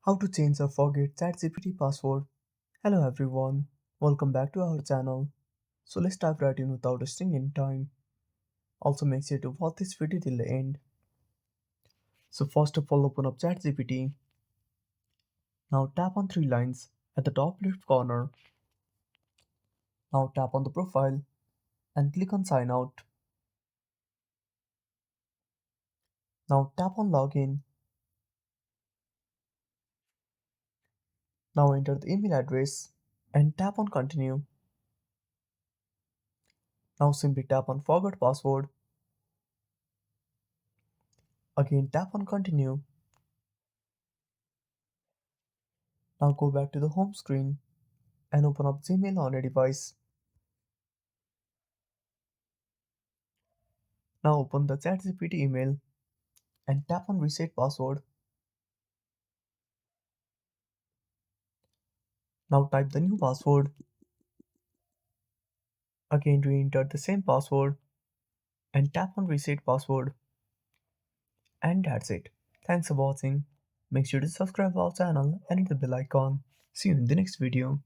How to change or forget ChatGPT password. Hello everyone, welcome back to our channel. So let's dive right in without wasting any time. Also make sure to watch this video till the end. So first of all open up ChatGPT. Now tap on three lines at the top left corner. Now tap on the profile and click on sign out. Now tap on login. Now enter the email address and tap on continue. Now simply tap on forgot password. Again tap on continue. Now go back to the home screen and open up Gmail on your device. Now open the ChatGPT email and tap on reset password. Now type the new password. Again re-enter the same password and tap on reset password. And that's it. Thanks for watching. Make sure to subscribe our channel and hit the bell icon. See you in the next video.